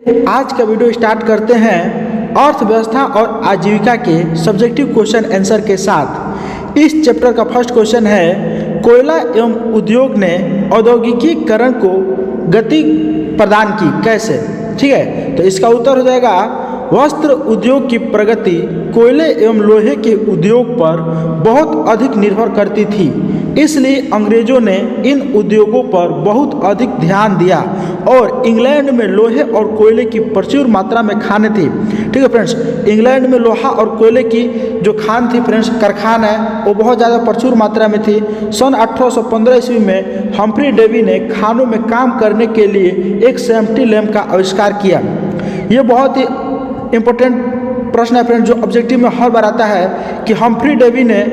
आज का video start करते हैं अर्थव्यवस्था और आजीविका के सब्जेक्टिव क्वेश्चन आंसर के साथ। इस चैप्टर का फर्स्ट क्वेश्चन है, कोयला एवं उद्योग ने औद्योगिकीकरण को गति प्रदान की, कैसे? ठीक है, तो इसका उत्तर हो जाएगा वस्त्र उद्योग की प्रगति कोयले एवं लोहे के उद्योग पर बहुत अधिक निर्भर करती थी, इसलिए अंग्रेजों ने इन उद्योगों पर बहुत अधिक ध्यान दिया और इंग्लैंड में लोहे और कोयले की प्रचुर मात्रा में खानें थी। ठीक है फ्रेंड्स, इंग्लैंड में लोहा और कोयले की जो खान थी फ्रेंड्स, कारखाना है, वो बहुत ज़्यादा प्रचुर मात्रा में थी। सन 1815 ईस्वी में हम्फ्री डेवी ने खानों में काम करने के लिए एक सेफ्टी लैम्प का आविष्कार किया। ये बहुत ही इम्पोर्टेंट प्रश्न है फ्रेंड्स, जो ऑब्जेक्टिव में हर बार आता है कि हम्फ्री डेवी ने,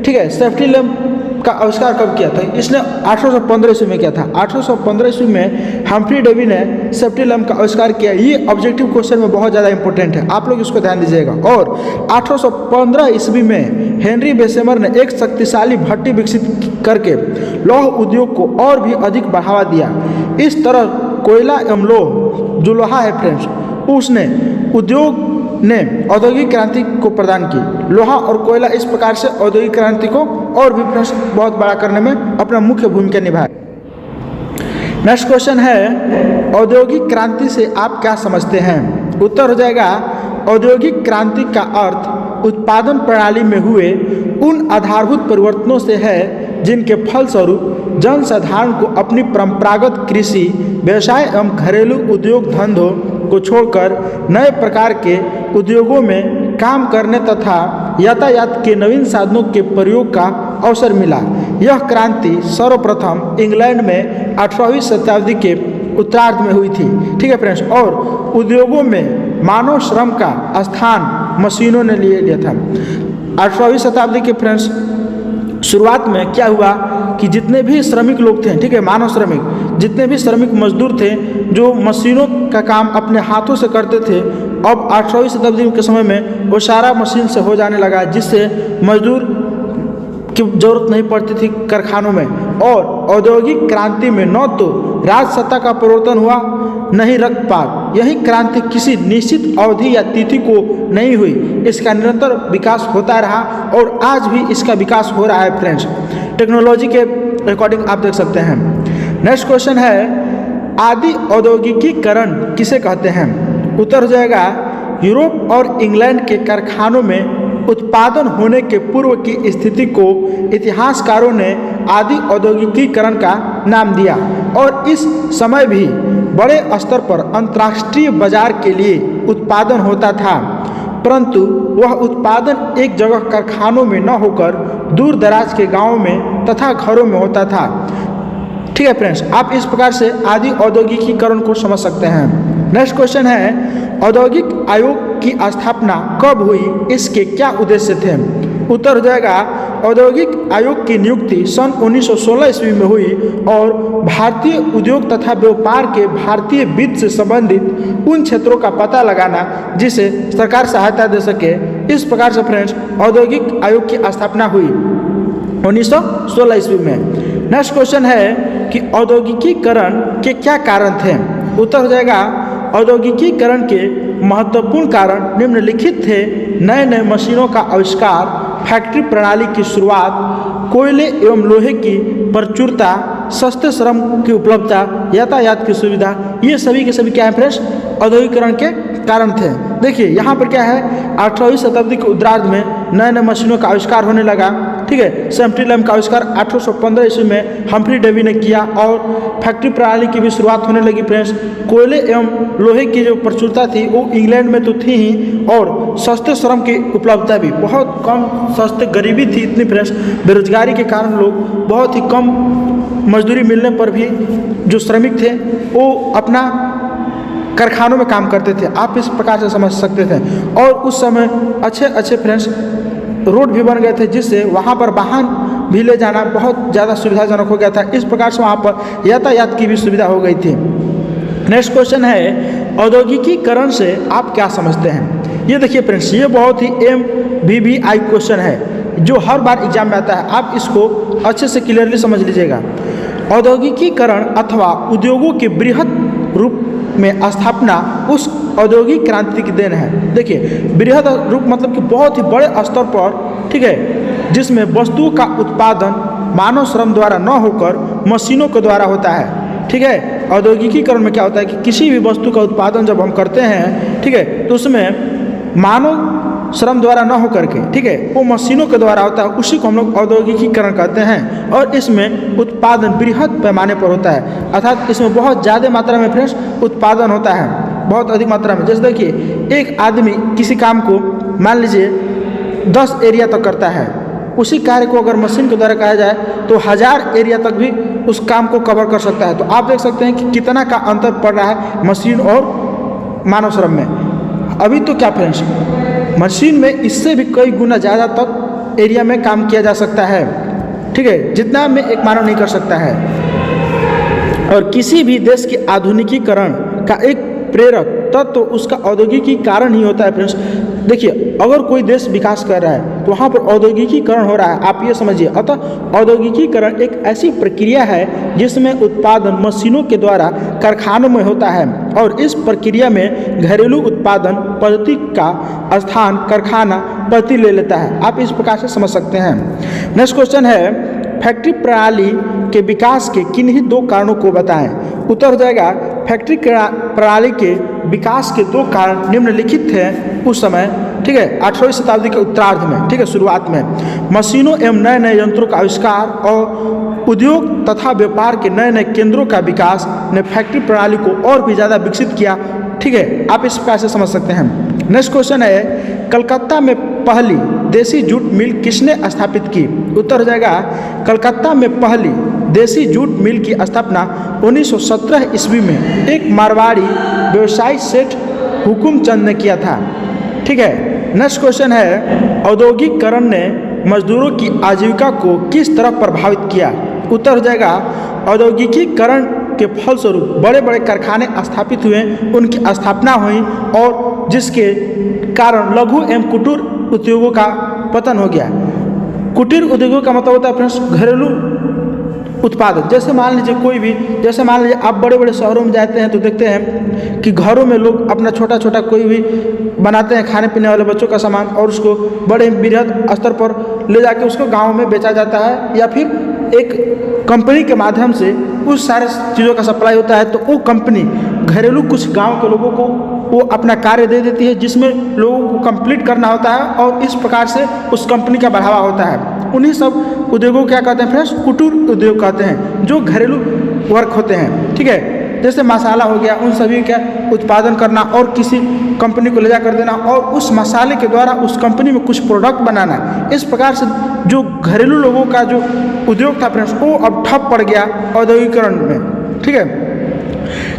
ठीक है, सेफ्टी लैम्प का आविष्कार कब किया था? इसने 1815 ईस्वी में किया था। 1815 ईस्वी में हम्फ्री डेवी ने सेफ्टी लैम्प का आविष्कार किया। ये ऑब्जेक्टिव क्वेश्चन में बहुत ज़्यादा इंपॉर्टेंट है, आप लोग इसको ध्यान दीजिएगा। और 1815 ईस्वी में हेनरी बेसेमर ने एक शक्तिशाली भट्टी विकसित करके लौह उद्योग को और भी अधिक बढ़ावा दिया। इस तरह कोयला एवं लौह, जो लोहा है फ्रेंड्स, उसने उद्योग ने औद्योगिक क्रांति को प्रदान की। लोहा और कोयला इस प्रकार से औद्योगिक क्रांति को और भी बहुत बड़ा करने में अपना मुख्य भूमिका निभाया। नेक्स्ट क्वेश्चन है, औद्योगिक क्रांति से आप क्या समझते हैं? उत्तर हो जाएगा औद्योगिक क्रांति का अर्थ उत्पादन प्रणाली में हुए उन आधारभूत परिवर्तनों से है जिनके फलस्वरूप जनसाधारण को अपनी परंपरागत कृषि, व्यवसाय एवं घरेलू उद्योग धंधों को छोड़कर नए प्रकार के उद्योगों में काम करने तथा यातायात के नवीन साधनों के प्रयोग का अवसर मिला। यह क्रांति सर्वप्रथम इंग्लैंड में 18वीं शताब्दी के उत्तरार्ध में हुई थी। ठीक है फ्रेंड्स, और उद्योगों में मानव श्रम का स्थान मशीनों ने ले लिया था। 18वीं शताब्दी के फ्रेंड्स शुरुआत में क्या हुआ कि जितने भी श्रमिक लोग थे, ठीक है, मानव श्रमिक, जितने भी श्रमिक मजदूर थे जो मशीनों का काम अपने हाथों से करते थे, अब 18वीं शताब्दी के समय में वो सारा मशीन से हो जाने लगा, जिससे मजदूर की जरूरत नहीं पड़ती थी कारखानों में। और औद्योगिक क्रांति में न तो राजसत्ता का परिवर्तन हुआ, न ही रक्तपात। यही क्रांति किसी निश्चित अवधि या तिथि को नहीं हुई, इसका निरंतर विकास होता रहा और आज भी इसका विकास हो रहा है फ्रेंड्स, टेक्नोलॉजी के अकॉर्डिंग आप देख सकते हैं। नेक्स्ट क्वेश्चन है, आदि औद्योगिकीकरण किसे कहते हैं? उत्तर हो जाएगा यूरोप और इंग्लैंड के कारखानों में उत्पादन होने के पूर्व की स्थिति को इतिहासकारों ने आदि औद्योगिकीकरण का नाम दिया और इस समय भी बड़े स्तर पर अंतर्राष्ट्रीय बाजार के लिए उत्पादन होता था, परंतु वह उत्पादन एक जगह कारखानों में न होकर दूर दराज के गांवों में तथा घरों में होता था। ठीक है फ्रेंड्स, आप इस प्रकार से आदि औद्योगिकीकरण को समझ सकते हैं। नेक्स्ट क्वेश्चन है, औद्योगिक आयोग की स्थापना कब हुई, इसके क्या उद्देश्य थे? उत्तर हो जाएगा औद्योगिक आयोग की नियुक्ति सन 1916 ईस्वी में हुई और भारतीय उद्योग तथा व्यापार के भारतीय वित्त से संबंधित उन क्षेत्रों का पता लगाना जिसे सरकार सहायता दे सके। इस प्रकार से फ्रेंड्स औद्योगिक आयोग की स्थापना हुई 1916 ईस्वी में। नेक्स्ट क्वेश्चन है कि औद्योगिकीकरण के क्या कारण थे? उत्तर हो जाएगा औद्योगिकीकरण के महत्वपूर्ण कारण निम्नलिखित थे: नए नए मशीनों का आविष्कार, फैक्ट्री प्रणाली की शुरुआत, कोयले एवं लोहे की प्रचुरता, सस्ते श्रम की उपलब्धता, यातायात की सुविधा। ये सभी के सभी क्या है फ्रेंड्स, औद्योगिकीकरण के कारण थे। देखिए यहाँ पर क्या है, 18वीं शताब्दी के उत्तरार्ध में नए नए मशीनों का आविष्कार होने लगा। ठीक है, सेफ्टी लैम्प का आविष्कार 1815 ईस्वी में हम्फ्री डेवी ने किया और फैक्ट्री प्रणाली की भी शुरुआत होने लगी फ्रेंड्स। कोयले एवं लोहे की जो प्रचुरता थी वो इंग्लैंड में तो थी ही, और सस्ते श्रम की उपलब्धता भी, बहुत कम सस्ते, गरीबी थी इतनी फ्रेंड्स, बेरोजगारी के कारण लोग बहुत ही कम मजदूरी मिलने पर भी जो श्रमिक थे वो अपना कारखानों में काम करते थे। आप इस प्रकार से समझ सकते थे। और उस समय अच्छे अच्छे फ्रेंड्स रोड भी बन गए थे, जिससे वहाँ पर वाहन भी ले जाना बहुत ज़्यादा सुविधाजनक हो गया था। इस प्रकार से वहाँ पर यातायात की भी सुविधा हो गई थी। नेक्स्ट क्वेश्चन है, औद्योगिकीकरण से आप क्या समझते हैं? ये देखिए फ्रेंड्स, ये बहुत ही MBBI क्वेश्चन है जो हर बार एग्जाम में आता है। आप इसको अच्छे से क्लियरली समझ लीजिएगा। औद्योगिकीकरण अथवा उद्योगों के बृहत रूप में स्थापना उस औद्योगिक क्रांति की देन है। देखिए बृहद रूप मतलब कि बहुत ही बड़े स्तर पर, ठीक है, जिसमें वस्तुओं का उत्पादन मानव श्रम द्वारा न होकर मशीनों के द्वारा होता है। ठीक है, औद्योगिकीकरण में क्या होता है कि किसी भी वस्तु का उत्पादन जब हम करते हैं, ठीक है, तो उसमें मानव श्रम द्वारा न होकर के, ठीक है, वो मशीनों के द्वारा होता है, उसी को हम लोग औद्योगिकीकरण कहते हैं। और इसमें उत्पादन बृहद पैमाने पर होता है, अर्थात इसमें बहुत ज़्यादा मात्रा में फ्रेंड्स उत्पादन होता है, बहुत अधिक मात्रा में। जैसे देखिए एक आदमी किसी काम को मान लीजिए 10 एरिया तक करता है, उसी कार्य को अगर मशीन के द्वारा किया जाए तो 1000 एरिया तक भी उस काम को कवर कर सकता है। तो आप देख सकते हैं कि कितना का अंतर पड़ रहा है मशीन और मानव श्रम में। अभी तो क्या फ्रेंड्स, मशीन में इससे भी कई गुना ज़्यादा तक एरिया में काम किया जा सकता है, ठीक है, जितना में एक मानव नहीं कर सकता है। और किसी भी देश के आधुनिकीकरण का एक प्रेरक तत्व तो उसका औद्योगिकीकरण ही होता है फ्रेंड्स। देखिए अगर कोई देश विकास कर रहा है तो वहाँ पर औद्योगिकीकरण हो रहा है, आप ये समझिए। अतः औद्योगिकीकरण एक ऐसी प्रक्रिया है जिसमें उत्पादन मशीनों के द्वारा कारखानों में होता है, और इस प्रक्रिया में घरेलू उत्पादन पद्धति का स्थान कारखाना पद्धति ले लेता है। आप इस प्रकार से समझ सकते हैं। नेक्स्ट क्वेश्चन है, फैक्ट्री प्रणाली के विकास के किन्हीं 2 कारणों को बताएं। उत्तर हो जाएगा फैक्ट्री प्रणाली के विकास के 2 कारण निम्नलिखित थे उस समय, ठीक है, 18वीं शताब्दी के उत्तरार्ध में, ठीक है, शुरुआत में मशीनों एवं नए नए यंत्रों का आविष्कार और उद्योग तथा व्यापार के नए नए केंद्रों का विकास ने फैक्ट्री प्रणाली को और भी ज़्यादा विकसित किया। ठीक है, आप इस प्रकार से समझ सकते हैं। नेक्स्ट क्वेश्चन है, कलकत्ता में पहली देसी जूट मिल किसने स्थापित की। उत्तर हो जाएगा कलकत्ता में पहली देसी जूट मिल की स्थापना 1917 ईस्वी में एक मारवाड़ी व्यवसायी सेठ हुकुमचंद ने किया था। ठीक है, नेक्स्ट क्वेश्चन है, औद्योगिकीकरण ने मजदूरों की आजीविका को किस तरह प्रभावित किया। उत्तर हो जाएगा औद्योगिकीकरण के फलस्वरूप बड़े बड़े कारखाने स्थापित हुए, उनकी स्थापना हुई और जिसके कारण लघु एवं कुटीर उद्योगों का पतन हो गया। कुटीर उद्योगों का मतलब होता है फ्रेंड्स घरेलू उत्पादन। जैसे मान लीजिए आप बड़े बड़े शहरों में जाते हैं तो देखते हैं कि घरों में लोग अपना छोटा छोटा कोई भी बनाते हैं खाने पीने वाले बच्चों का सामान, और उसको बड़े बृहद स्तर पर ले जाके उसको गाँव में बेचा जाता है, या फिर एक कंपनी के माध्यम से उस सारे चीज़ों का सप्लाई होता है। तो वो कंपनी घरेलू कुछ गांव के लोगों को वो अपना कार्य दे देती है, जिसमें लोगों को कंप्लीट करना होता है, और इस प्रकार से उस कंपनी का बढ़ावा होता है। उन्हीं सब उद्योगों क्या कहते हैं फ्रेंड्स, कुटीर उद्योग कहते हैं, जो घरेलू वर्क होते हैं। ठीक है, जैसे मसाला हो गया, उन सभी का उत्पादन करना और किसी कंपनी को ले जा कर देना, और उस मसाले के द्वारा उस कंपनी में कुछ प्रोडक्ट बनाना। इस प्रकार से जो घरेलू लोगों का जो उद्योग था फ्रेंड्स, वो अब ठप पड़ गया औद्योगिकीकरण में। ठीक है,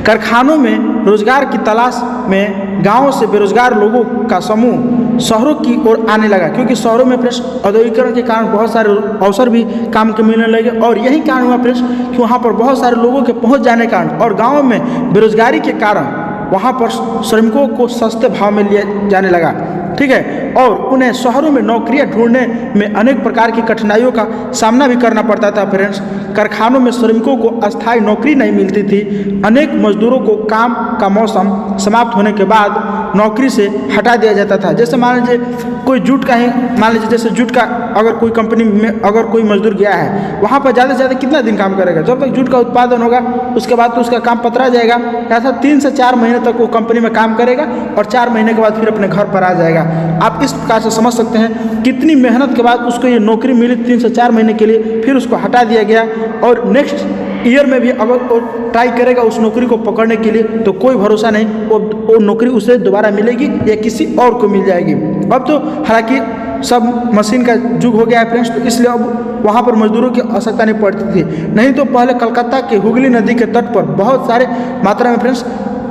कारखानों में रोजगार की तलाश में गांवों से बेरोजगार लोगों का समूह शहरों की ओर आने लगा, क्योंकि शहरों में फ्रेंड्स औद्योगिकीकरण के कारण बहुत सारे अवसर भी काम के मिलने लगे, और यही कारण हुआ फ्रेंड्स कि वहाँ पर बहुत सारे लोगों के पहुँच जाने के कारण और गाँव में बेरोजगारी के कारण वहाँ पर श्रमिकों को सस्ते भाव में लिया जाने लगा। ठीक है, और उन्हें शहरों में नौकरियां ढूंढने में अनेक प्रकार की कठिनाइयों का सामना भी करना पड़ता था फ्रेंड्स। कारखानों में श्रमिकों को अस्थायी नौकरी नहीं मिलती थी। अनेक मजदूरों को काम का मौसम समाप्त होने के बाद नौकरी से हटा दिया जाता था। जैसे मान लीजिए कोई जूट का ही मान लीजिए, जैसे जूट का अगर कोई कंपनी में अगर कोई मजदूर गया है, वहाँ पर ज़्यादा से ज़्यादा कितना दिन काम करेगा, जब तक जूट का उत्पादन होगा उसके बाद तो उसका काम पतरा जाएगा। ऐसा 3 से 4 महीने तक वो कंपनी में काम करेगा और 4 महीने के बाद फिर अपने घर पर आ जाएगा। आप इस प्रकार से समझ सकते हैं कितनी मेहनत के बाद उसको ये नौकरी मिली 3 से 4 महीने के लिए, फिर उसको हटा दिया गया, और नेक्स्ट ईयर में भी अगर वो ट्राई करेगा उस नौकरी को पकड़ने के लिए तो कोई भरोसा नहीं वो नौकरी उसे दोबारा मिलेगी या किसी और को मिल जाएगी। अब तो हालांकि सब मशीन का युग हो गया है फ्रेंड्स, तो इसलिए अब वहाँ पर मजदूरों की आवश्यकता नहीं पड़ती थी। नहीं तो पहले कलकत्ता के हुगली नदी के तट पर बहुत सारे मात्रा में फ्रेंड्स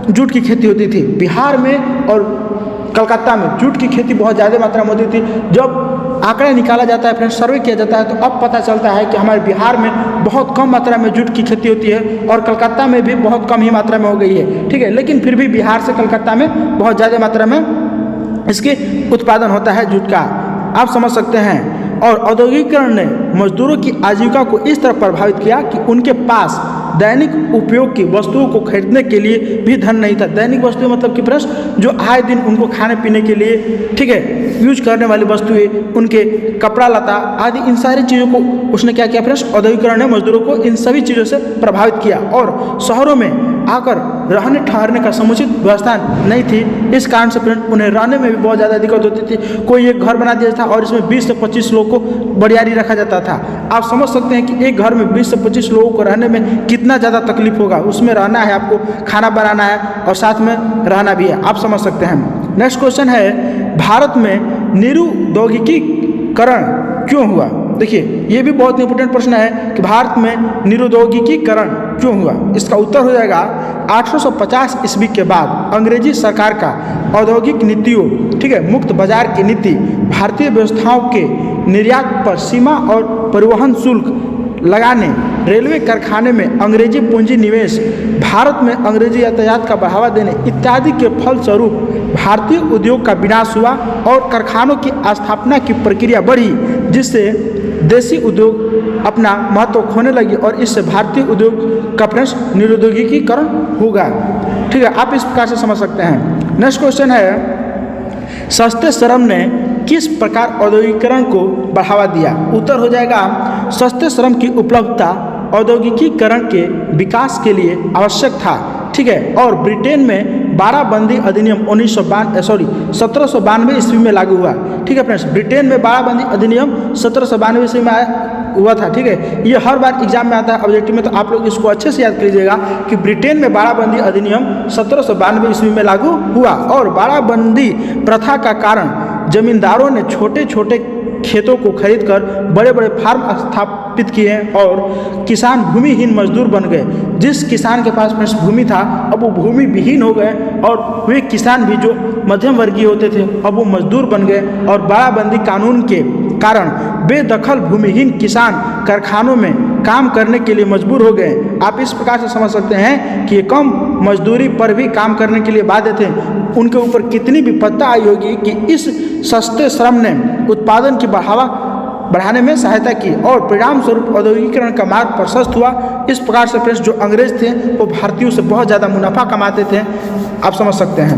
जूट की खेती होती थी। बिहार में और कलकत्ता में जूट की खेती बहुत ज़्यादा मात्रा में होती थी। जब आंकड़ा निकाला जाता है फ्रेंड्स, सर्वे किया जाता है, तो अब पता चलता है कि हमारे बिहार में बहुत कम मात्रा में जूट की खेती होती है, और कलकत्ता में भी बहुत कम ही मात्रा में हो गई है। ठीक है, लेकिन फिर भी बिहार से कलकत्ता में बहुत ज़्यादा मात्रा में इसके उत्पादन होता है जूट का, आप समझ सकते हैं। और औद्योगिकीकरण ने मजदूरों की आजीविका को इस तरह प्रभावित किया कि उनके पास दैनिक उपयोग की वस्तुओं को खरीदने के लिए भी धन नहीं था। दैनिक वस्तुएं मतलब कि प्रश्न जो आए दिन उनको खाने पीने के लिए, ठीक है, यूज करने वाली वस्तुएं, उनके कपड़ा लता आदि, इन सारी चीज़ों को उसने क्या किया फ्रेंड्स, औद्योगिकरण ने मजदूरों को इन सभी चीज़ों से प्रभावित किया और शहरों में आकर रहने ठहरने का समुचित व्यवस्था नहीं थी। इस कारण से फ्रेंड्स उन्हें रहने में भी बहुत ज़्यादा दिक्कत होती थी। कोई एक घर बना दिया था और इसमें 20 से 25 लोगों को बरियारी रखा जाता था। आप समझ सकते हैं कि एक घर में 20 से 25 लोगों को रहने में कितना ज़्यादा तकलीफ होगा। उसमें रहना है, आपको खाना बनाना है और साथ में रहना भी है, आप समझ सकते हैं। नेक्स्ट क्वेश्चन है, भारत में निरुद्योगीकरण क्यों हुआ? देखिए ये भी बहुत इंपॉर्टेंट प्रश्न है कि भारत में निरुद्योगीकरण क्यों हुआ। इसका उत्तर हो जाएगा 1850 ईस्वी के बाद अंग्रेजी सरकार का औद्योगिक नीतियों, ठीक है, मुक्त बाजार की नीति, भारतीय व्यवस्थाओं के निर्यात पर सीमा और परिवहन शुल्क लगाने, रेलवे कारखाने में अंग्रेजी पूंजी निवेश, भारत में अंग्रेजी यातायात का बढ़ावा देने इत्यादि के फलस्वरूप भारतीय उद्योग का विनाश हुआ और कारखानों की स्थापना की प्रक्रिया बढ़ी, जिससे देसी उद्योग अपना महत्व खोने लगी और इससे भारतीय उद्योग का फ्रेंड्स निरुद्योगीकरण होगा। ठीक है, आप इस प्रकार से समझ सकते हैं। नेक्स्ट क्वेश्चन है, सस्ते श्रम ने किस प्रकार औद्योगिकरण को बढ़ावा दिया? उत्तर हो जाएगा, सस्ते श्रम की उपलब्धता औद्योगिकीकरण के विकास के लिए आवश्यक था। ठीक है, और ब्रिटेन में 12 बंदी अधिनियम 1792 ईस्वी में लागू हुआ। ठीक है फ्रेंड्स, ब्रिटेन में 12 बंदी अधिनियम 1792 ईस्वी में हुआ था। ठीक है, ये हर बार एग्जाम में आता है ऑब्जेक्टिव में, तो आप लोग इसको अच्छे से याद कर लीजिएगा कि ब्रिटेन में 12 बंदी अधिनियम 1792 ईस्वी में लागू हुआ और 12 बंदी प्रथा का कारण जमींदारों ने छोटे छोटे खेतों को खरीदकर बड़े बड़े फार्म स्थापित किए और किसान भूमिहीन मजदूर बन गए। जिस किसान के पास भूमि था अब वो भूमि विहीन हो गए और वे किसान भी जो मध्यम वर्गीय होते थे अब वो मजदूर बन गए और बाड़ाबंदी कानून के कारण बेदखल भूमिहीन किसान कारखानों में काम करने के लिए मजबूर हो गए। आप इस प्रकार से समझ सकते हैं कि ये कम मजदूरी पर भी काम करने के लिए बाध्य थे। उनके ऊपर कितनी विपत्ता आई होगी कि इस सस्ते श्रम ने उत्पादन की बढ़ाने में सहायता की और परिणाम स्वरूप औद्योगिकीकरण का मार्ग प्रशस्त हुआ। इस प्रकार से फ्रेंड्स जो अंग्रेज थे वो भारतीयों से बहुत ज़्यादा मुनाफा कमाते थे, आप समझ सकते हैं।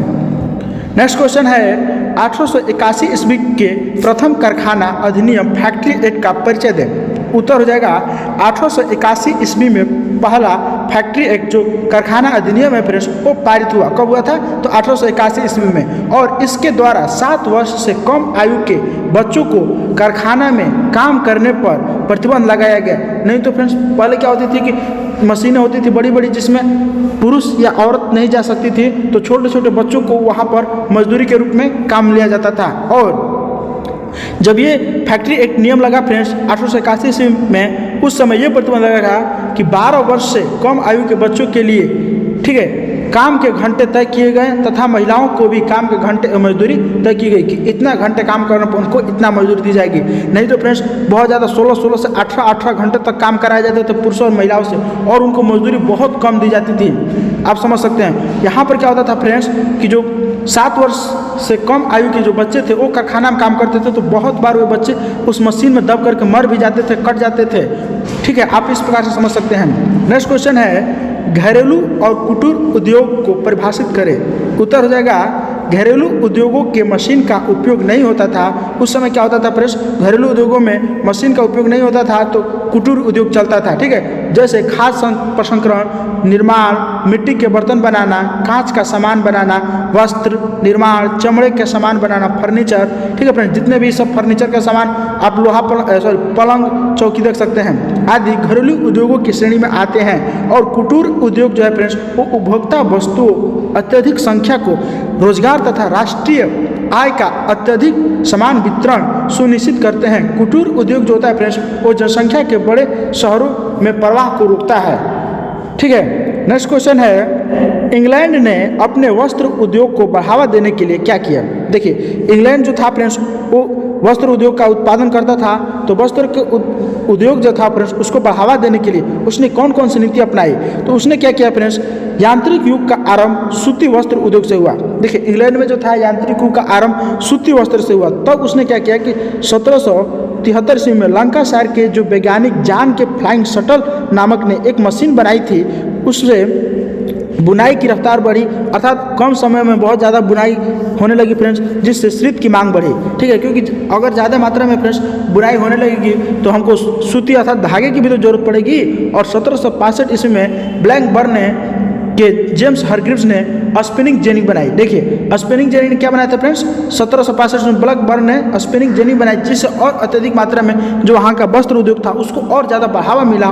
नेक्स्ट क्वेश्चन है, 1881 ईस्वी के प्रथम कारखाना अधिनियम फैक्ट्री एक्ट का परिचय दें। उत्तर हो जाएगा 1881 ईस्वी में पहला फैक्ट्री एक्ट जो कारखाना अधिनियम है फ्रेंड्स वो पारित हुआ। कब हुआ था? तो 1881 ईस्वी में, और इसके द्वारा 7 वर्ष से कम आयु के बच्चों को कारखाना में काम करने पर प्रतिबंध लगाया गया। नहीं तो फ्रेंड्स पहले क्या होती थी कि मशीनें होती थी बड़ी बड़ी जिसमें पुरुष या औरत नहीं जा सकती थी, तो छोटे छोटे बच्चों को वहाँ पर मजदूरी के रूप में काम लिया जाता था। और जब ये फैक्ट्री एक्ट नियम लगा फ्रेंड्स 1881 ईस्वी में, उस समय ये प्रतिबंध लगा था कि 12 वर्ष से कम आयु के बच्चों के लिए, ठीक है, काम के घंटे तय किए गए तथा महिलाओं को भी काम के घंटे मजदूरी तय की गई कि इतना घंटे काम करने पर उनको इतना मजदूरी दी जाएगी। नहीं तो फ्रेंड्स बहुत ज़्यादा 16 से 18 घंटे तक काम कराए जाते थे पुरुषों और महिलाओं से, और उनको मजदूरी बहुत कम दी जाती थी। आप समझ सकते हैं। यहाँ पर क्या होता था फ्रेंड्स कि जो 7 वर्ष से कम आयु के जो बच्चे थे वो कारखाना में काम करते थे, तो बहुत बार वे बच्चे उस मशीन में दब करके मर भी जाते थे, कट जाते थे। ठीक है, आप इस प्रकार से समझ सकते हैं। नेक्स्ट क्वेश्चन है, घरेलू और कुटीर उद्योग को परिभाषित करें। उत्तर हो जाएगा, घरेलू उद्योगों के मशीन का उपयोग नहीं होता था। उस समय क्या होता था फ्रेंड्स, घरेलू उद्योगों में मशीन का उपयोग नहीं होता था तो कुटीर उद्योग चलता था। ठीक है, जैसे खाद्य प्रसंस्करण, निर्माण, मिट्टी के बर्तन बनाना, कांच का सामान बनाना, वस्त्र निर्माण, चमड़े के सामान बनाना, फर्नीचर। ठीक है फ्रेंड्स, जितने भी सब फर्नीचर के सामान आप लोहा पलंग चौकी देख सकते हैं आदि घरेलू उद्योगों की श्रेणी में आते हैं। और कुटीर उद्योग जो है फ्रेंड्स वो उपभोक्ता वस्तुओं अत्यधिक संख्या को रोजगार तथा राष्ट्रीय आय का अत्यधिक समान वितरण सुनिश्चित करते हैं। कुटीर उद्योग जो होता है फ्रेंड्स वो जनसंख्या के बड़े शहरों में प्रवाह को रोकता है। ठीक है, नेक्स्ट क्वेश्चन है, इंग्लैंड ने अपने वस्त्र उद्योग को बढ़ावा देने के लिए क्या किया? देखिए इंग्लैंड जो था फ्रेंड्स वो वस्त्र उद्योग का उत्पादन करता था, तो वस्त्र के उद्योग जो था फ्रेंड्स उसको बढ़ावा देने के लिए उसने कौन कौन सी नीति अपनाई? तो उसने क्या किया फ्रेंड्स, यांत्रिक युग का आरंभ सूती वस्त्र उद्योग से हुआ। देखिए इंग्लैंड में जो था यांत्रिक युग का आरंभ सूती वस्त्र से हुआ। तब उसने क्या किया कि 1700 1973 ईस्वी में लंकाशायर के जो वैज्ञानिक जॉन के फ्लाइंग शटल नामक ने एक मशीन बनाई थी, उससे बुनाई की रफ्तार बढ़ी, अर्थात कम समय में बहुत ज़्यादा बुनाई होने लगी फ्रेंड्स, जिससे शिल्प की मांग बढ़ी। ठीक है, क्योंकि अगर ज़्यादा मात्रा में फ्रेंड्स बुनाई होने लगेगी तो हमको सूती अर्थात धागे की भी तो जरूरत पड़ेगी। और 1765 ईस्वी में ब्लैकबर्न के जेम्स हरग्रीव्स ने स्पिनिंग जेनी बनाई। देखिए स्पिनिंग जेनी ने क्या बनाया था फ्रेंड्स, 1765 में ब्लैकबर्न ने स्पिनिंग जेनी बनाई, जिससे और अत्यधिक मात्रा में जो वहाँ का वस्त्र उद्योग था उसको और ज़्यादा बढ़ावा मिला,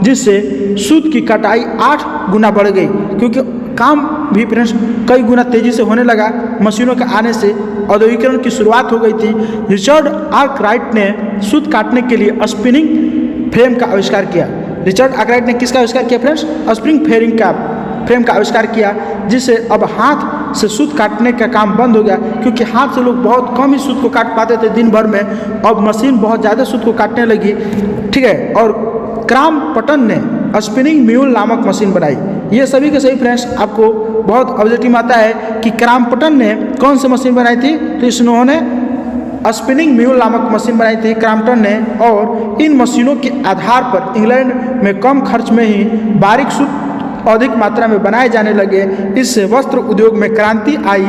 जिससे सूत की कटाई 8 गुना बढ़ गई, क्योंकि काम भी फ्रेंड्स कई गुना तेजी से होने लगा। मशीनों के आने से औद्योगिकरण की शुरुआत हो गई थी। रिचर्ड आर्कराइट ने सूत काटने के लिए स्पिनिंग फ्रेम का आविष्कार किया। रिचर्ड आर्कराइट ने किसका आविष्कार किया फ्रेंड्स, स्प्रिंग फ्रेम का आविष्कार किया, जिससे अब हाथ से सूत काटने का काम बंद हो गया, क्योंकि हाथ से लोग बहुत कम ही सूत को काट पाते थे दिन भर में। अब मशीन बहुत ज़्यादा सूत को काटने लगी। ठीक है, और क्रॉम्पटन ने स्पिनिंग म्यूल नामक मशीन बनाई। ये सभी के सभी फ्रेंड्स आपको बहुत ऑब्जेक्टिव आता है कि क्रॉम्पटन ने कौन सी मशीन बनाई थी, तो इन्होंने स्पिनिंग म्यूल नामक मशीन बनाई थी क्रॉम्पटन ने। और इन मशीनों के आधार पर इंग्लैंड में कम खर्च में ही बारीक सूत अधिक मात्रा में बनाए जाने लगे। इससे वस्त्र उद्योग में क्रांति आई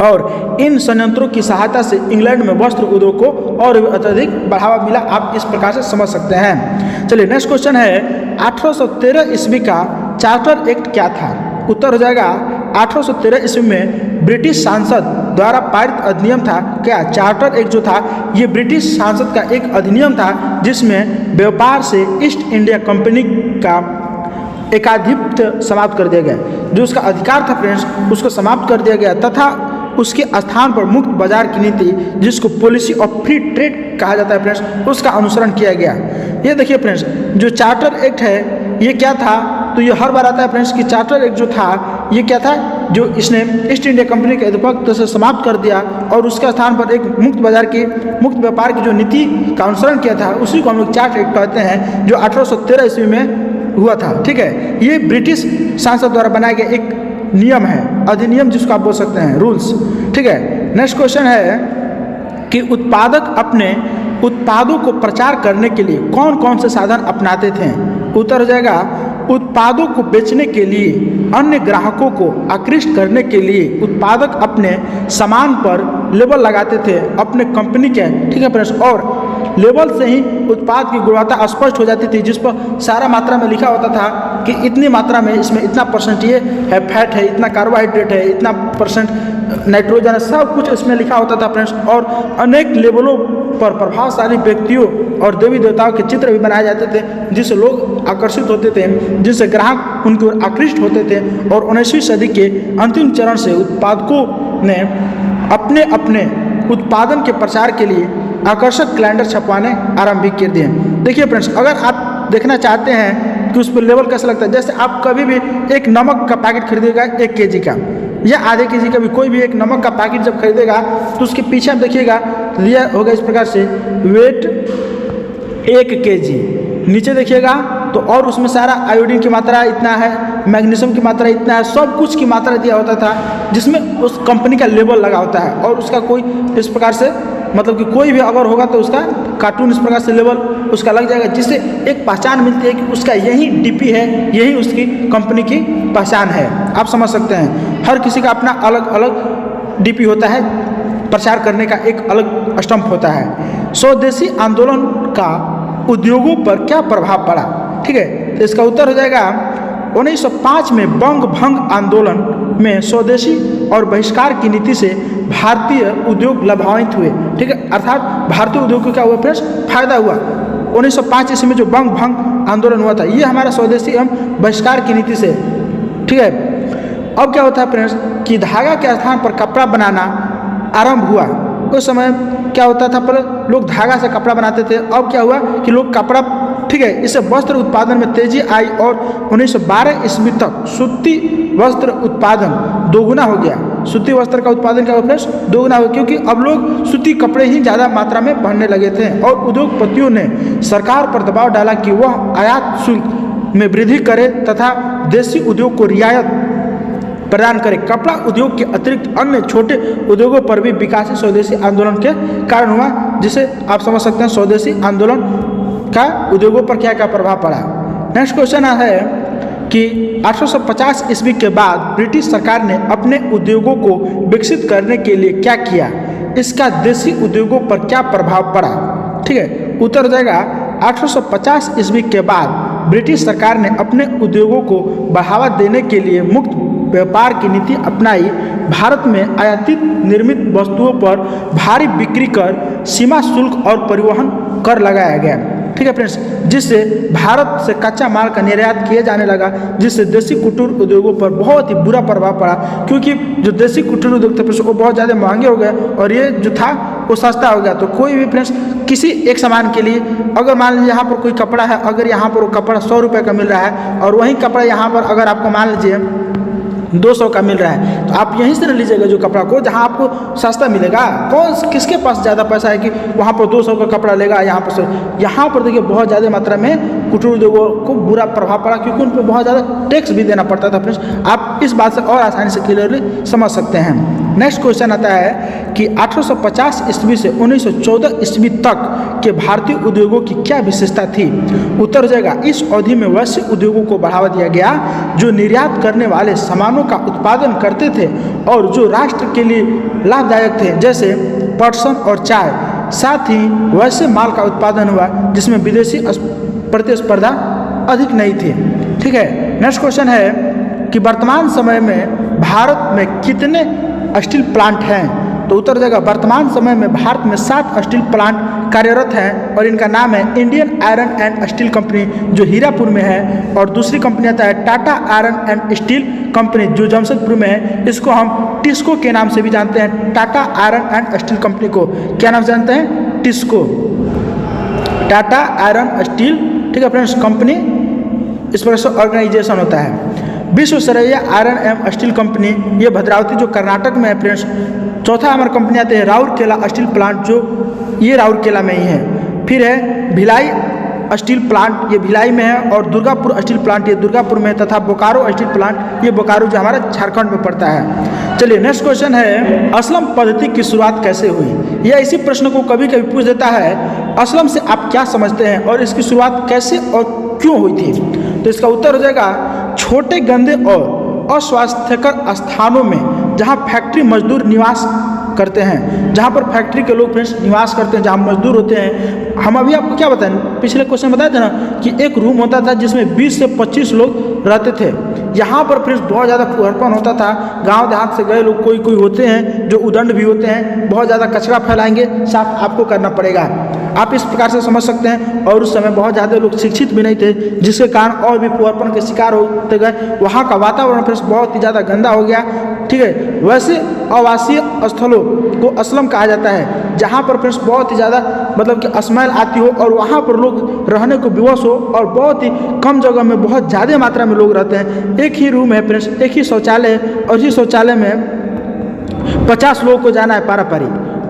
और इन संयंत्रों की सहायता से इंग्लैंड में वस्त्र उद्योग को और भी अत्यधिक बढ़ावा मिला। आप इस प्रकार से समझ सकते हैं। चलिए नेक्स्ट क्वेश्चन है, 1813 ईस्वी का चार्टर एक्ट क्या था? उत्तर हो जाएगा 1813 ईस्वी में ब्रिटिश सांसद द्वारा पारित अधिनियम था। क्या चार्टर एक्ट जो था ये ब्रिटिश सांसद का एक अधिनियम था, जिसमें व्यापार से ईस्ट इंडिया कंपनी का एकाधिपत्य समाप्त कर दिया गया। जो उसका अधिकार था फ्रेंड्स उसको समाप्त कर दिया गया, तथा उसके स्थान पर मुक्त बाजार की नीति, जिसको पॉलिसी ऑफ फ्री ट्रेड कहा जाता है फ्रेंड्स, उसका अनुसरण किया गया। ये देखिए फ्रेंड्स, जो चार्टर एक्ट है ये क्या था, तो ये हर बार आता है फ्रेंड्स कि चार्टर एक्ट जो था ये क्या था, जो इसने ईस्ट इंडिया कंपनी के आधिपत्य से समाप्त कर दिया और उसके स्थान पर एक मुक्त व्यापार की जो नीति का अनुसरण किया था, उसी को हम लोग चार्टर एक्ट कहते हैं, जो 1813 ईस्वी में हुआ था। ठीक है, ये ब्रिटिश सांसद द्वारा बनाया गया एक नियम है, अधिनियम जिसको आप बोल सकते हैं, रूल्स। ठीक है, नेक्स्ट क्वेश्चन है कि उत्पादक अपने उत्पादों को प्रचार करने के लिए कौन कौन से साधन अपनाते थे? उत्तर हो जाएगा, उत्पादों को बेचने के लिए, अन्य ग्राहकों को आकृष्ट करने के लिए उत्पादक अपने सामान पर लेबल लगाते थे अपने कंपनी के। ठीक है फ्रेंड्स, और लेबल से ही उत्पाद की गुणवत्ता स्पष्ट हो जाती थी, जिस पर सारा मात्रा में लिखा होता था कि इतनी मात्रा में इसमें इतना परसेंट ये है फैट है, इतना कार्बोहाइड्रेट है, इतना परसेंट नाइट्रोजन है, सब कुछ इसमें लिखा होता था फ्रेंड्स। और अनेक लेबलों पर प्रभावशाली व्यक्तियों और देवी देवताओं के चित्र भी बनाए जाते थे, जिससे लोग आकर्षित होते थे, जिससे ग्राहक उनकी ओर आकृष्ट होते थे। और 19वीं सदी के अंतिम चरण से उत्पादकों ने अपने अपने उत्पादन के प्रचार के लिए आकर्षक कैलेंडर छपवाने आरंभ भी कर दिए। देखिए फ्रेंड्स, अगर आप देखना चाहते हैं कि उस पर लेवल कैसा लगता है, जैसे आप कभी भी एक नमक का पैकेट खरीदेगा 1 kg का या आधे kg का भी, कोई भी एक नमक का पैकेट जब खरीदेगा तो उसके पीछे आप देखिएगा लिया होगा इस प्रकार से, वेट 1 kg, नीचे देखिएगा तो और उसमें सारा आयोडीन की मात्रा इतना है, मैग्नीशियम की मात्रा इतना है, सब कुछ की मात्रा दिया होता था, जिसमें उस कंपनी का लेबल लगा होता है। और उसका कोई इस प्रकार से मतलब कि कोई भी अगर होगा तो उसका कार्टून इस प्रकार से लेबल उसका लग जाएगा, जिससे एक पहचान मिलती है कि उसका यही डीपी है, यही उसकी कंपनी की पहचान है। आप समझ सकते हैं, हर किसी का अपना अलग अलग डीपी होता है, प्रचार करने का एक अलग स्टंप होता है। स्वदेशी आंदोलन का उद्योगों पर क्या प्रभाव पड़ा? ठीक है, तो इसका उत्तर हो जाएगा 1905 में बंग भंग आंदोलन में स्वदेशी और बहिष्कार की नीति से भारतीय उद्योग लाभान्वित हुए। ठीक है, अर्थात भारतीय उद्योग को क्या हुआ फ्रेंड्स, फायदा हुआ। 1905 ईस्वी में जो बंग भंग आंदोलन हुआ था, ये हमारा स्वदेशी एवं बहिष्कार की नीति से। ठीक है, अब क्या होता है फ्रेंड्स कि धागा के स्थान पर कपड़ा बनाना आरंभ हुआ। उस समय क्या होता था, पहले लोग धागा से कपड़ा बनाते थे, अब क्या हुआ कि लोग कपड़ा, ठीक है, इससे वस्त्र उत्पादन में तेजी आई और 1912 ईस्वी तक सूती वस्त्र उत्पादन दोगुना हो गया। सूती वस्त्र का उत्पादन क्या हुआ फ्रेंड्स, दोगुना हो गया, क्योंकि अब लोग सूती कपड़े ही ज़्यादा मात्रा में पहनने लगे थे। और उद्योगपतियों ने सरकार पर दबाव डाला कि वह आयात शुल्क में वृद्धि करे तथा देसी उद्योग को रियायत प्रदान करे। कपड़ा उद्योग के अतिरिक्त अन्य छोटे उद्योगों पर भी विकास स्वदेशी आंदोलन के कारण हुआ, जिसे आप समझ सकते हैं स्वदेशी आंदोलन का उद्योगों पर क्या क्या प्रभाव पड़ा। नेक्स्ट क्वेश्चन है कि 1850 ईस्वी के बाद ब्रिटिश सरकार ने अपने उद्योगों को विकसित करने के लिए क्या किया, इसका देसी उद्योगों पर क्या प्रभाव पड़ा। ठीक है, उत्तर जाएगा 1850 ईस्वी के बाद ब्रिटिश सरकार ने अपने उद्योगों को बढ़ावा देने के लिए मुक्त व्यापार की नीति अपनाई। भारत में आयातित निर्मित वस्तुओं पर भारी बिक्री कर, सीमा शुल्क और परिवहन कर लगाया गया। ठीक है फ्रेंड्स, जिससे भारत से कच्चा माल का निर्यात किया जाने लगा, जिससे देसी कुटीर उद्योगों पर बहुत ही बुरा प्रभाव पड़ा, क्योंकि जो देसी कुटीर उद्योग थे वो बहुत ज़्यादा महंगे हो गए और ये जो था वो सस्ता हो गया। तो कोई भी फ्रेंड्स किसी एक सामान के लिए, अगर मान लीजिए यहाँ पर कोई कपड़ा है, अगर यहाँ पर वो कपड़ा 100 रुपये का मिल रहा है और वही कपड़ा यहाँ पर अगर आपको मान लीजिए 200 का मिल रहा है, तो आप यहीं से न लीजिएगा जो कपड़ा को जहाँ आपको सस्ता मिलेगा। कौन किसके पास ज़्यादा पैसा है कि वहाँ पर 200 का कपड़ा लेगा, यहाँ पर देखिए बहुत ज़्यादा मात्रा में कुटीर उद्योगों को बुरा प्रभाव पड़ा, क्योंकि उन पर बहुत ज़्यादा टैक्स भी देना पड़ता था। फ्रेंड्स, आप इस बात से और आसानी से क्लियरली समझ सकते हैं। नेक्स्ट क्वेश्चन आता है कि 1850 ईस्वी से 1914 ईस्वी तक के भारतीय उद्योगों की क्या विशेषता थी। उत्तर जाएगा इस अवधि में वैसे उद्योगों को बढ़ावा दिया गया जो निर्यात करने वाले सामानों का उत्पादन करते थे और जो राष्ट्र के लिए लाभदायक थे, जैसे पटसन और चाय। साथ ही वैसे माल का उत्पादन हुआ जिसमें विदेशी प्रतिस्पर्धा अधिक नहीं थी। ठीक है, नेक्स्ट क्वेश्चन है कि वर्तमान समय में भारत में कितने स्टील प्लांट हैं। तो उत्तर जाएगा वर्तमान समय में भारत में 7 स्टील प्लांट कार्यरत हैं और इनका नाम है Indian iron and steel company जो हीरापुर में है, और दूसरी कंपनी आता है Tata iron and steel company जो जमशेदपुर में है। इसको हम टिस्को के नाम से भी जानते हैं। Tata iron and steel company को क्या नाम से जानते हैं? TISCO, Tata iron steel. ठीक है फ्रेंड्स, कंपनी इस प्रकार से ऑर्गेनाइजेशन होता है। विश्व स्तरीय आयरन एवं स्टील कंपनी ये भद्रावती जो कर्नाटक में है फ्रेंड्स। चौथा हमारा कंपनी आते हैं राउरकेला स्टील प्लांट जो ये राउरकेला में ही है। फिर है भिलाई स्टील प्लांट, ये भिलाई में है, और दुर्गापुर स्टील प्लांट ये दुर्गापुर में, तथा बोकारो स्टील प्लांट ये बोकारो जो हमारा झारखंड में पड़ता है। चलिए नेक्स्ट क्वेश्चन है असलम पद्धति की शुरुआत कैसे हुई। यह इसी प्रश्न को कभी कभी पूछ देता है, असलम से आप क्या समझते हैं और इसकी शुरुआत कैसे और क्यों हुई थी। तो इसका उत्तर हो जाएगा छोटे गंदे और अस्वास्थ्यकर स्थानों में जहाँ फैक्ट्री मजदूर निवास करते हैं, जहाँ पर फैक्ट्री के लोग फ्रेंड्स निवास करते हैं, जहाँ मजदूर होते हैं। हम अभी आपको क्या बताएं, पिछले क्वेश्चन बताए थे ना कि एक रूम होता था जिसमें 20 से 25 लोग रहते थे। यहाँ पर फ्रेंड्स बहुत ज़्यादा फूहड़पन होता था। गांव देहात से गए लोग कोई कोई होते हैं जो उदंड भी होते हैं, बहुत ज़्यादा कचरा फैलाएंगे, साफ आपको करना पड़ेगा। आप इस प्रकार से समझ सकते हैं। और उस समय बहुत ज़्यादा लोग शिक्षित भी नहीं थे, जिसके कारण और भी फूहड़पन के शिकार होते गए। वहाँ का वातावरण फ्रेंड्स बहुत ही ज़्यादा गंदा हो गया। ठीक है, वैसे आवासीय स्थलों को असलम कहा जाता है जहाँ पर फ्रेंड्स बहुत ही ज़्यादा मतलब कि स्मेल आती हो और वहाँ पर लोग रहने को विवश हो, और बहुत ही कम जगह में बहुत ज़्यादा मात्रा में लोग रहते हैं। एक ही रूम है फ्रेंड्स, एक ही शौचालय है, और इसी शौचालय में 50 लोगों को जाना है पारा पारी।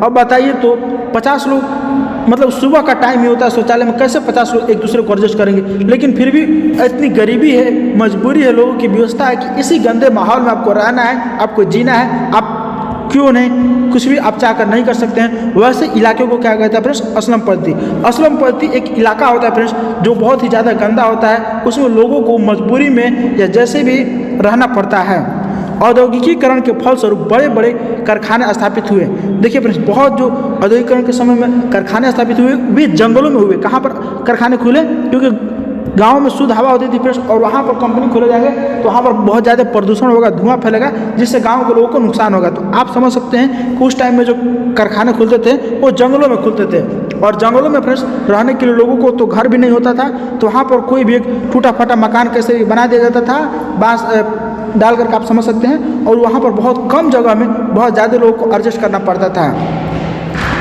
अब बताइए तो 50 लोग मतलब सुबह का टाइम ही होता है शौचालय में, कैसे 50 लोग एक दूसरे को एडजस्ट करेंगे। लेकिन फिर भी इतनी गरीबी है, मजबूरी है, लोगों की व्यवस्था है कि इसी गंदे माहौल में आपको रहना है, आपको जीना है। आप क्यों नहीं, कुछ भी आप चाहकर नहीं कर सकते हैं। वैसे इलाके को क्या कहता है फ्रेंड्स? असलम पद्धति। असलम पद्धति एक इलाका होता है फ्रेंड्स जो बहुत ही ज़्यादा गंदा होता है, उसमें लोगों को मजबूरी में या जैसे भी रहना पड़ता है। औद्योगिकीकरण के फलस्वरूप बड़े बड़े कारखाने स्थापित हुए। देखिए फ्रेंड्स, बहुत जो औद्योगिकीकरण के समय में कारखाने स्थापित हुए वे जंगलों में हुए। कहाँ पर कारखाने खुले? क्योंकि गाँव में शुद्ध हवा होती थी फ्रेंड्स, और वहाँ पर कंपनी खोले जाएंगे तो वहाँ पर बहुत ज़्यादा प्रदूषण होगा, धुआं फैलेगा, जिससे गाँव के लोगों को नुकसान होगा। तो आप समझ सकते हैं कि उस टाइम में जो कारखाने खुलते थे वो जंगलों में खुलते थे, और जंगलों में फ्रेंड्स रहने के लिए लोगों को तो घर भी नहीं होता था, तो वहाँ पर कोई भी एक टूटा फटा मकान कैसे भी बना दिया जाता था, बांस डाल करके आप समझ सकते हैं। और वहाँ पर बहुत कम जगह में बहुत ज़्यादा लोगों को एडजस्ट करना पड़ता था।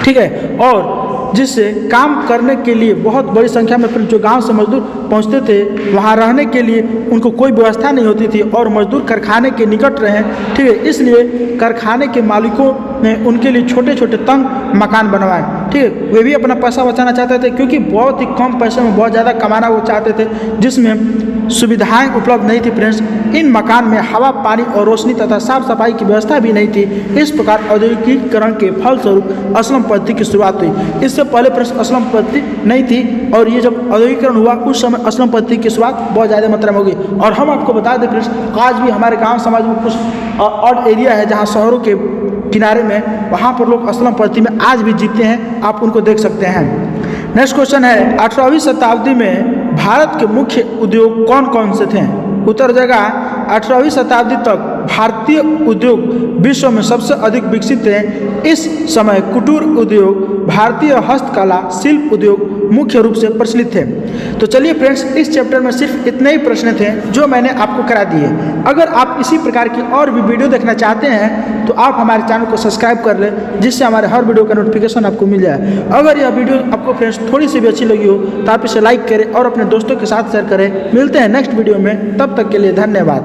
ठीक है, और जिससे काम करने के लिए बहुत बड़ी संख्या में फिर जो गांव से मजदूर पहुंचते थे, वहां रहने के लिए उनको कोई व्यवस्था नहीं होती थी, और मजदूर कारखाने के निकट रहे। ठीक है, इसलिए कारखाने के मालिकों ने उनके लिए छोटे छोटे तंग मकान बनवाए। ठीक है, वे भी अपना पैसा बचाना चाहते थे क्योंकि बहुत ही कम पैसे में बहुत ज़्यादा कमाना वो चाहते थे, जिसमें सुविधाएं उपलब्ध नहीं थी फ्रेंड्स। इन मकान में हवा, पानी और रोशनी तथा साफ सफाई की व्यवस्था भी नहीं थी। इस प्रकार औद्योगिकीकरण के फलस्वरूप असलम पद्धति की शुरुआत हुई। इससे पहले फ्रेंड्स असलम पद्धति नहीं थी और ये जब औद्योगिकीकरण हुआ उस समय असलम पद्धति की शुरुआत बहुत ज़्यादा मात्रा में होगी। और हम आपको बता दें फ्रेंड्स, आज भी हमारे गाँव समाज में कुछ ऑड एरिया है जहाँ शहरों के किनारे में, वहाँ पर लोग असलम पद्धति में आज भी जीते हैं, आप उनको देख सकते हैं। नेक्स्ट क्वेश्चन है, 18वीं शताब्दी में भारत के मुख्य उद्योग कौन कौन से थे? उत्तर हो जाएगा 18वीं शताब्दी तक भारतीय उद्योग विश्व में सबसे अधिक विकसित थे। इस समय कुटीर उद्योग, भारतीय हस्तकला, शिल्प उद्योग मुख्य रूप से प्रचलित थे। तो चलिए फ्रेंड्स, इस चैप्टर में सिर्फ इतने ही प्रश्न थे जो मैंने आपको करा दिए। अगर आप इसी प्रकार की और भी वीडियो देखना चाहते हैं तो आप हमारे चैनल को सब्सक्राइब कर लें, जिससे हमारे हर वीडियो का नोटिफिकेशन आपको मिल जाए। अगर यह वीडियो आपको फ्रेंड्स थोड़ी सी भी अच्छी लगी हो तो आप इसे लाइक करें और अपने दोस्तों के साथ शेयर करें। मिलते हैं नेक्स्ट वीडियो में, तब तक के लिए धन्यवाद।